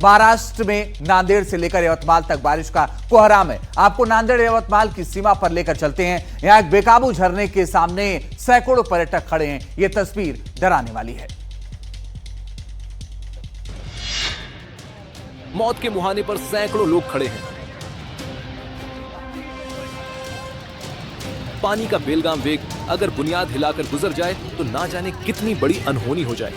महाराष्ट्र में नांदेड़ से लेकर यवतमाल तक बारिश का कोहराम है। आपको नांदेड़ यवतमाल की सीमा पर लेकर चलते हैं। यहां एक बेकाबू झरने के सामने सैकड़ों पर्यटक खड़े हैं। यह तस्वीर डराने वाली है। मौत के मुहाने पर सैकड़ों लोग खड़े हैं। पानी का बेलगाम वेग अगर बुनियाद हिलाकर गुजर जाए तो ना जाने कितनी बड़ी अनहोनी हो जाए।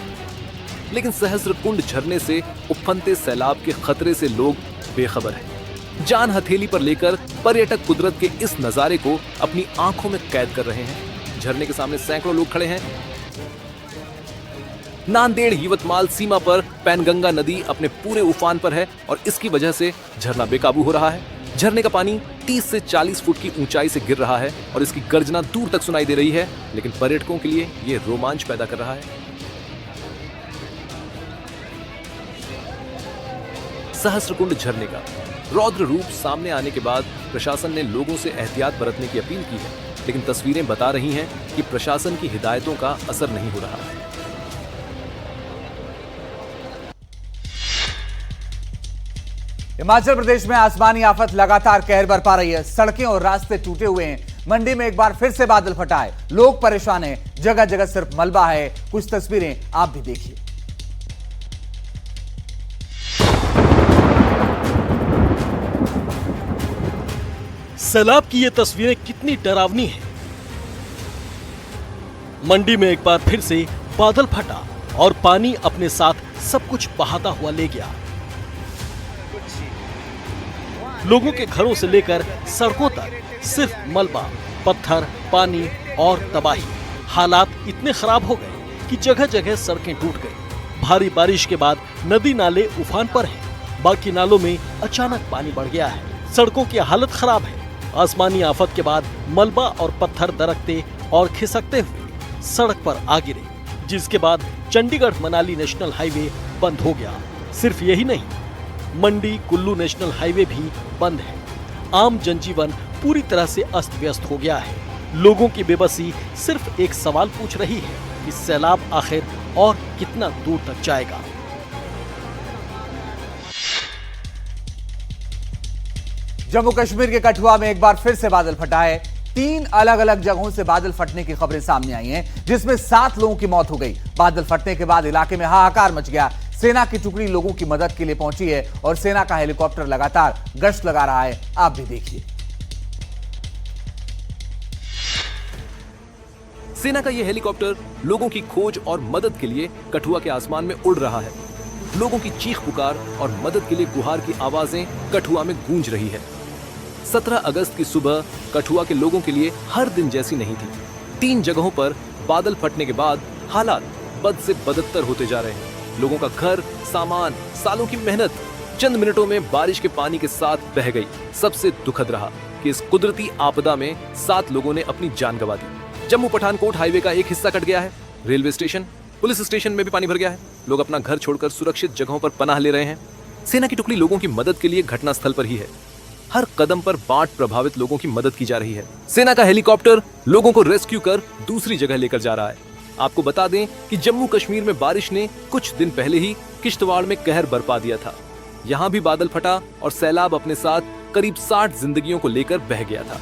लेकिन सहस्रकुंड झरने से उफनते सैलाब के खतरे से लोग बेखबर हैं। जान हथेली पर लेकर पर्यटक कुदरत के इस नजारे को अपनी आंखों में कैद कर रहे हैं। झरने के सामने सैकड़ों लोग खड़े हैं। नांदेड़ यवतमाल सीमा पर पैनगंगा नदी अपने पूरे उफान पर है और इसकी वजह से झरना बेकाबू हो रहा है। झरने का पानी 30 से 40 फुट की ऊंचाई से गिर रहा है और इसकी गर्जना दूर तक सुनाई दे रही है। लेकिन पर्यटकों के लिए यह रोमांच पैदा कर रहा है। सहस्रकुंड झरने का रौद्र रूप सामने आने के बाद प्रशासन ने लोगों से एहतियात बरतने की अपील की है। लेकिन तस्वीरें बता रही हैं कि प्रशासन की हिदायतों का असर नहीं हो रहा है। हिमाचल प्रदेश में आसमानी आफत लगातार कहर बरपा रही है। सड़कें और रास्ते टूटे हुए हैं। मंडी में एक बार फिर से बादल फटा है। लोग परेशान हैं। जगह जगह सिर्फ मलबा है। कुछ तस्वीरें आप भी देखिए। सैलाब की ये तस्वीरें कितनी डरावनी हैं। मंडी में एक बार फिर से बादल फटा और पानी अपने साथ सब कुछ बहाता हुआ ले गया। लोगों के घरों से लेकर सड़कों तक सिर्फ मलबा, पत्थर, पानी और तबाही। हालात इतने खराब हो गए कि जगह जगह सड़कें टूट गई। भारी बारिश के बाद नदी नाले उफान पर हैं। बाकी नालों में अचानक पानी बढ़ गया है। सड़कों की हालत खराब है। आसमानी आफत के बाद मलबा और पत्थर दरकते और खिसकते हुए सड़क पर आ गिरे, जिसके बाद चंडीगढ़ मनाली नेशनल हाईवे बंद हो गया। सिर्फ यही नहीं, मंडी कुल्लू नेशनल हाईवे भी बंद है। आम जनजीवन पूरी तरह से अस्त व्यस्त हो गया है। लोगों की बेबसी सिर्फ एक सवाल पूछ रही है कि सैलाब आखिर और कितना दूर तक जाएगा। जम्मू कश्मीर के कठुआ में एक बार फिर से बादल फटा है। 3 अलग अलग जगहों से बादल फटने की खबरें सामने आई हैं, जिसमें 7 लोगों की मौत हो गई। बादल फटने के बाद इलाके में हाहाकार मच गया। सेना की टुकड़ी लोगों की मदद के लिए पहुंची है और सेना का हेलीकॉप्टर लगातार गश्त लगा रहा है। आप भी देखिए। सेना का यह हेलीकॉप्टर लोगों की खोज और मदद के लिए कठुआ के आसमान में उड़ रहा है। लोगों की चीख पुकार और मदद के लिए गुहार की आवाजें कठुआ में गूंज रही है। 17 अगस्त की सुबह कठुआ के लोगों के लिए हर दिन जैसी नहीं थी। 3 जगहों पर बादल फटने के बाद हालात बद से बदतर होते जा रहे हैं। लोगों का घर, सामान, सालों की मेहनत चंद मिनटों में बारिश के पानी के साथ बह गई। सबसे दुखद रहा कि इस कुदरती आपदा में 7 लोगों ने अपनी जान गंवा दी। जम्मू पठानकोट हाईवे का एक हिस्सा कट गया है। रेलवे स्टेशन, पुलिस स्टेशन में भी पानी भर गया है। लोग अपना घर छोड़कर सुरक्षित जगहों पर पनाह ले रहे हैं। सेना की टुकड़ी लोगों की मदद के लिए घटनास्थल पर ही है। हर कदम पर बाढ़ प्रभावित लोगों की मदद की जा रही है। सेना का हेलीकॉप्टर लोगों को रेस्क्यू कर दूसरी जगह लेकर जा रहा है। आपको बता दें कि जम्मू कश्मीर में बारिश ने कुछ दिन पहले ही किश्तवाड़ में कहर बरपा दिया था। यहाँ भी बादल फटा और सैलाब अपने साथ करीब 60 जिंदगियों को लेकर बह गया था।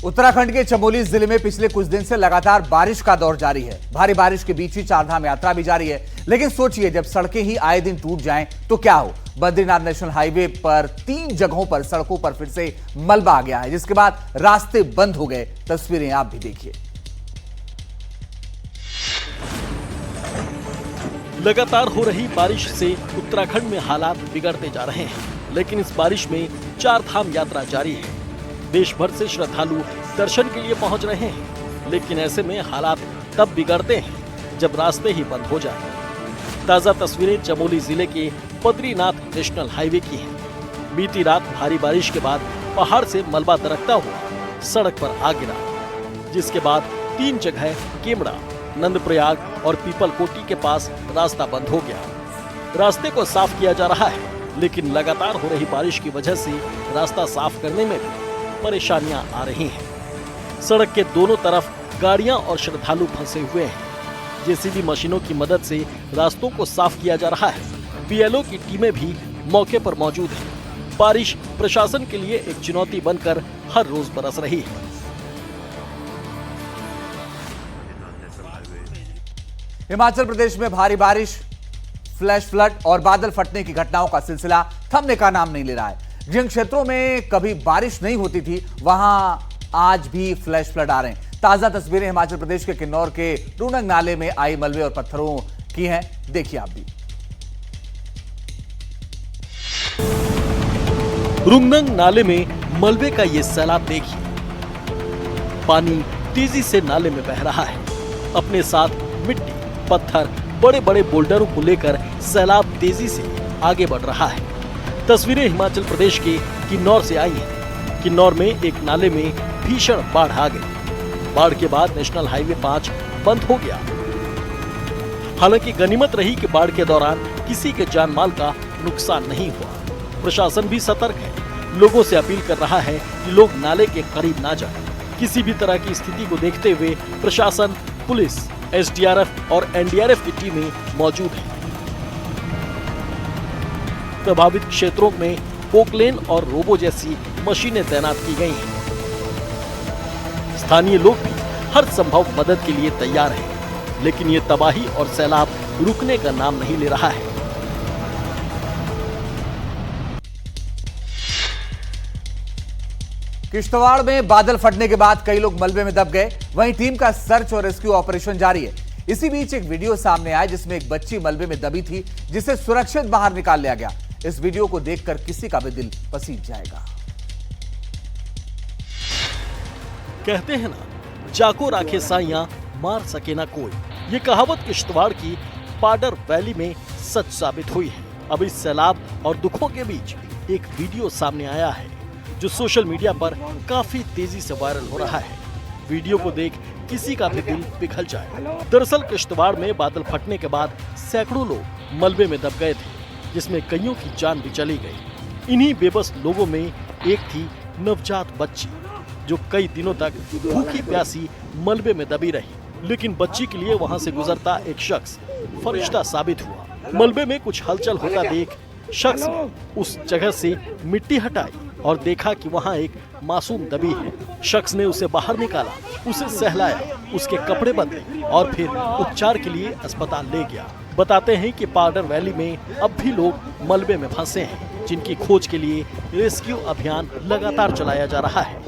उत्तराखंड के चमोली जिले में पिछले कुछ दिन से लगातार बारिश का दौर जारी है। भारी बारिश के बीच ही चारधाम यात्रा भी जारी है। लेकिन सोचिए, जब सड़कें ही आए दिन टूट जाएं तो क्या हो। बद्रीनाथ नेशनल हाईवे पर 3 जगहों पर सड़कों पर फिर से मलबा आ गया है, जिसके बाद रास्ते बंद हो गए। तस्वीरें आप भी देखिए। लगातार हो रही बारिश से उत्तराखंड में हालात बिगड़ते जा रहे हैं। लेकिन इस बारिश में चारधाम यात्रा जारी है। देश भर से श्रद्धालु दर्शन के लिए पहुंच रहे हैं। लेकिन ऐसे में हालात तब बिगड़ते हैं जब रास्ते ही बंद हो जाए। ताजा तस्वीरें चमोली जिले के बद्रीनाथ नेशनल हाईवे की हैं। बीती रात भारी बारिश के बाद पहाड़ से मलबा दरकता हुआ सड़क पर आ गिरा, जिसके बाद 3 जगह केमड़ा, नंदप्रयाग और पीपलकोटी के पास रास्ता बंद हो गया। रास्ते को साफ किया जा रहा है, लेकिन लगातार हो रही बारिश की वजह से रास्ता साफ करने में भी परेशानियां आ रही हैं। सड़क के दोनों तरफ गाड़ियां और श्रद्धालु फंसे हुए हैं। जेसीबी मशीनों की मदद से रास्तों को साफ किया जा रहा है। बीएलओ की टीमें भी मौके पर मौजूद हैं। बारिश प्रशासन के लिए एक चुनौती बनकर हर रोज बरस रही है। हिमाचल प्रदेश में भारी बारिश, फ्लैश फ्लड और बादल फटने की घटनाओं का सिलसिला थमने का नाम नहीं ले रहा है। जिन क्षेत्रों में कभी बारिश नहीं होती थी वहां आज भी फ्लैश फ्लड आ रहे हैं। ताजा तस्वीरें हिमाचल प्रदेश के किन्नौर के रूनग नाले में आई मलबे और पत्थरों की हैं, देखिए आप भी। रुंगनंग नाले में मलबे का ये सैलाब देखिए। पानी तेजी से नाले में बह रहा है। अपने साथ मिट्टी, पत्थर, बड़े बड़े बोल्डरों को लेकर सैलाब तेजी से आगे बढ़ रहा है। तस्वीरें हिमाचल प्रदेश के किन्नौर से आई हैं। किन्नौर में एक नाले में भीषण बाढ़ आ गई। बाढ़ के बाद नेशनल हाईवे 5 बंद हो गया। हालांकि गनीमत रही कि बाढ़ के दौरान किसी के जान माल का नुकसान नहीं हुआ। प्रशासन भी सतर्क है। लोगों से अपील कर रहा है कि लोग नाले के करीब ना जाएं। किसी भी तरह की स्थिति को देखते हुए प्रशासन, पुलिस, एसडीआरएफ और एनडीआरएफ की टीमें मौजूद हैं। प्रभावित क्षेत्रों में पोकलेन और रोबो जैसी मशीनें तैनात की गई हैं। स्थानीय लोग भी हर संभव मदद के लिए तैयार हैं, लेकिन ये तबाही और सैलाब रुकने का नाम नहीं ले रहा है। किश्तवाड़ में बादल फटने के बाद कई लोग मलबे में दब गए। वहीं टीम का सर्च और रेस्क्यू ऑपरेशन जारी है। इसी बीच एक वीडियो सामने आया जिसमें एक बच्ची मलबे में दबी थी, जिसे सुरक्षित बाहर निकाल लिया गया। इस वीडियो को देखकर किसी का भी दिल पसीज जाएगा। कहते हैं ना, जाको राखे साइयां मार सके ना कोई। ये कहावत किश्तवाड़ की पाडर वैली में सच साबित हुई है। अब इस सैलाब और दुखों के बीच एक वीडियो सामने आया है जो सोशल मीडिया पर काफी तेजी से वायरल हो रहा है। वीडियो को देख किसी का भी दिल पिघल जाए। दरअसल किश्तवाड़ में बादल फटने के बाद सैकड़ों लोग मलबे में दब गए थे, जिसमें कईयों की जान भी चली गई। इन्हीं बेबस लोगों में एक थी नवजात बच्ची, जो कई दिनों तक भूखी प्यासी मलबे में दबी रही। लेकिन बच्ची के लिए वहां से गुजरता एक शख्स फरिश्ता साबित हुआ। मलबे में कुछ हलचल होता देख शख्स ने उस जगह से मिट्टी हटाई और देखा कि वहां एक मासूम दबी है। शख्स ने उसे बाहर निकाला, उसे सहलाया, उसके कपड़े बदले और फिर उपचार के लिए अस्पताल ले गया। बताते हैं कि पाडर वैली में अब भी लोग मलबे में फंसे हैं, जिनकी खोज के लिए रेस्क्यू अभियान लगातार चलाया जा रहा है।